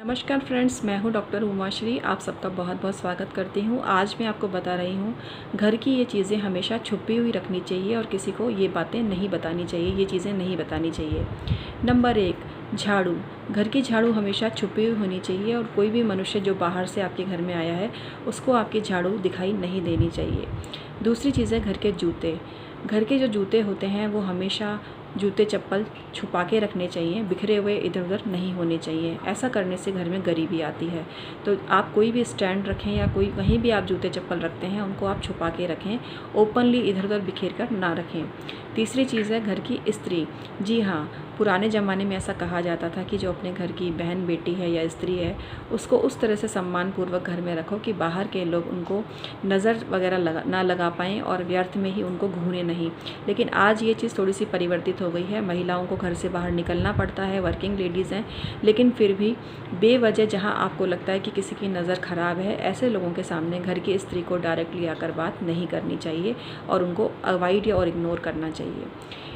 नमस्कार फ्रेंड्स, मैं हूं डॉक्टर उमाश्री। आप सबका बहुत बहुत स्वागत करती हूं। आज मैं आपको बता रही हूं घर की ये चीज़ें हमेशा छुपी हुई रखनी चाहिए और किसी को ये बातें नहीं बतानी चाहिए, ये चीज़ें नहीं बतानी चाहिए। नंबर 1, झाड़ू। घर की झाड़ू हमेशा छुपी हुई होनी चाहिए और कोई भी मनुष्य जो बाहर से आपके घर में आया है उसको आपकी झाड़ू दिखाई नहीं देनी चाहिए। दूसरी चीज़ है घर के जूते। घर के जो जूते होते हैं वो हमेशा जूते चप्पल छुपा के रखने चाहिए, बिखरे हुए इधर उधर नहीं होने चाहिए। ऐसा करने से घर में गरीबी आती है। तो आप कोई भी स्टैंड रखें या कोई कहीं भी आप जूते चप्पल रखते हैं उनको आप छुपा के रखें, ओपनली इधर उधर बिखेर कर ना रखें। तीसरी चीज़ है घर की स्त्री। जी हाँ, पुराने ज़माने में ऐसा कहा जाता था कि जो अपने घर की बहन बेटी है या स्त्री है उसको उस तरह से सम्मानपूर्वक घर में रखो कि बाहर के लोग उनको नज़र वगैरह ना लगा पाएँ और व्यर्थ में ही उनको घूरे नहीं। लेकिन आज ये चीज़ थोड़ी सी परिवर्तित हो गई है। महिलाओं को घर से बाहर निकलना पड़ता है, वर्किंग लेडीज़ हैं, लेकिन फिर भी बेवजह जहाँ आपको लगता है कि किसी की नज़र ख़राब है, ऐसे लोगों के सामने घर की स्त्री को डायरेक्टली आकर बात नहीं करनी चाहिए और उनको अवॉइड और इग्नोर करना चाहिए।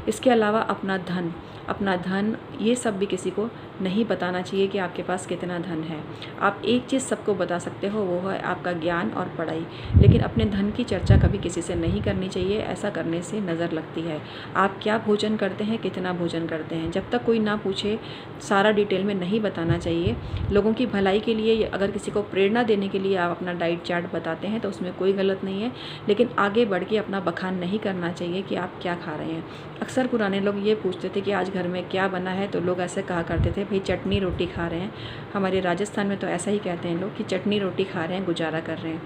इसके अलावा अपना धन ये सब भी किसी को नहीं बताना चाहिए कि आपके पास कितना धन है। आप एक चीज़ सबको बता सकते हो, वो है आपका ज्ञान और पढ़ाई, लेकिन अपने धन की चर्चा कभी किसी से नहीं करनी चाहिए। ऐसा करने से नज़र लगती है। आप क्या भोजन करते हैं, कितना भोजन करते हैं, जब तक कोई ना पूछे सारा डिटेल में नहीं बताना चाहिए। लोगों की भलाई के लिए, अगर किसी को प्रेरणा देने के लिए आप अपना डाइट चार्ट बताते हैं तो उसमें कोई गलत नहीं है, लेकिन आगे बढ़ के अपना बखान नहीं करना चाहिए कि आप क्या खा रहे हैं। अक्सर पुराने लोग ये पूछते थे कि आज घर में क्या बना है, तो लोग ऐसे कहा करते थे, भाई चटनी रोटी खा रहे हैं। हमारे राजस्थान में तो ऐसा ही कहते हैं लोग कि चटनी रोटी खा रहे हैं, गुजारा कर रहे हैं।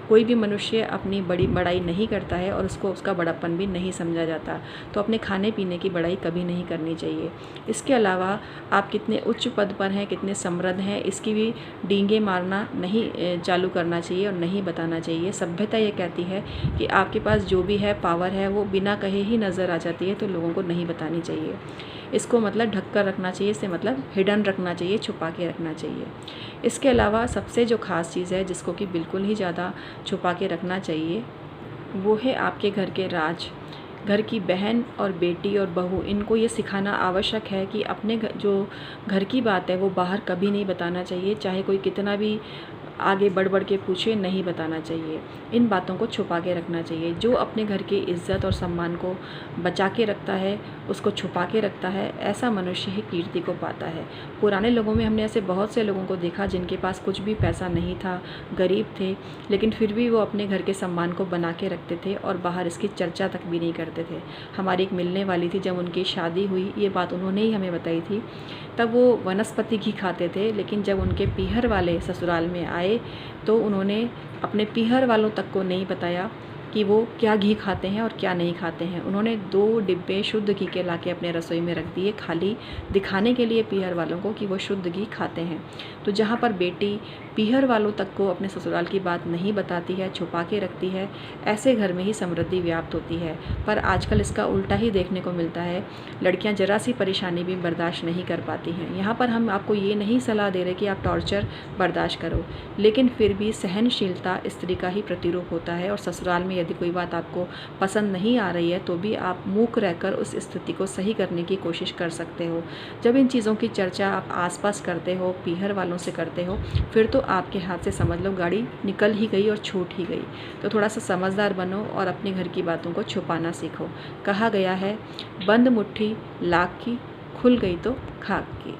कोई भी मनुष्य अपनी बड़ाई नहीं करता है और उसको उसका बड़प्पन भी नहीं समझा जाता। तो अपने खाने पीने की बड़ाई कभी नहीं करनी चाहिए। इसके अलावा आप कितने उच्च पद पर हैं, कितने समृद्ध हैं, इसकी भी डींगे मारना नहीं चालू करना चाहिए और नहीं बताना चाहिए। सभ्यता ये कहती है कि आपके पास जो भी है, पावर है, वो बिना कहे ही नज़र आ जाती है, तो लोगों को नहीं बतानी चाहिए। इसको मतलब ढक कर रखना चाहिए, इससे मतलब हिडन रखना चाहिए, छुपा के रखना चाहिए। इसके अलावा सबसे जो ख़ास चीज़ है जिसको कि बिल्कुल ही ज़्यादा छुपा के रखना चाहिए, वो है आपके घर के राज। घर की बहन और बेटी और बहू, इनको ये सिखाना आवश्यक है कि अपने जो घर की बात है वो बाहर कभी नहीं बताना चाहिए। चाहे कोई कितना भी आगे बढ़ के पूछे, नहीं बताना चाहिए। इन बातों को छुपा के रखना चाहिए। जो अपने घर की इज़्ज़त और सम्मान को बचा के रखता है, उसको छुपा के रखता है, ऐसा मनुष्य ही कीर्ति को पाता है। पुराने लोगों में हमने ऐसे बहुत से लोगों को देखा जिनके पास कुछ भी पैसा नहीं था, गरीब थे, लेकिन फिर भी वो अपने घर के सम्मान को बना के रखते थे और बाहर इसकी चर्चा तक भी नहीं करते थे। हमारी एक मिलने वाली थी, जब उनकी शादी हुई, ये बात उन्होंने ही हमें बताई थी। तब वो वनस्पति घी खाते थे, लेकिन जब उनके पीहर वाले ससुराल में आए तो उन्होंने अपने पीहर वालों तक को नहीं बताया कि वो क्या घी खाते हैं और क्या नहीं खाते हैं। उन्होंने 2 डिब्बे शुद्ध घी के लाके अपने रसोई में रख दिए, खाली दिखाने के लिए पीहर वालों को कि वो शुद्ध घी खाते हैं। तो जहाँ पर बेटी पीहर वालों तक को अपने ससुराल की बात नहीं बताती है, छुपा के रखती है, ऐसे घर में ही समृद्धि व्याप्त होती है। पर आजकल इसका उल्टा ही देखने को मिलता है। लड़कियाँ ज़रा सी परेशानी भी बर्दाश्त नहीं कर पाती हैं। यहाँ पर हम आपको ये नहीं सलाह दे रहे कि आप टॉर्चर बर्दाश्त करो, लेकिन फिर भी सहनशीलता स्त्री का ही प्रतिरूप होता है। और ससुराल में यदि कोई बात आपको पसंद नहीं आ रही है तो भी आप मूक रहकर उस स्थिति को सही करने की कोशिश कर सकते हो। जब इन चीज़ों की चर्चा आप आसपास करते हो, पीहर वालों से करते हो, फिर तो आपके हाथ से समझ लो गाड़ी निकल ही गई और छूट ही गई। तो थोड़ा सा समझदार बनो और अपने घर की बातों को छुपाना सीखो। कहा गया है, बंद मुट्ठी लाख की, खुल गई तो खाक की।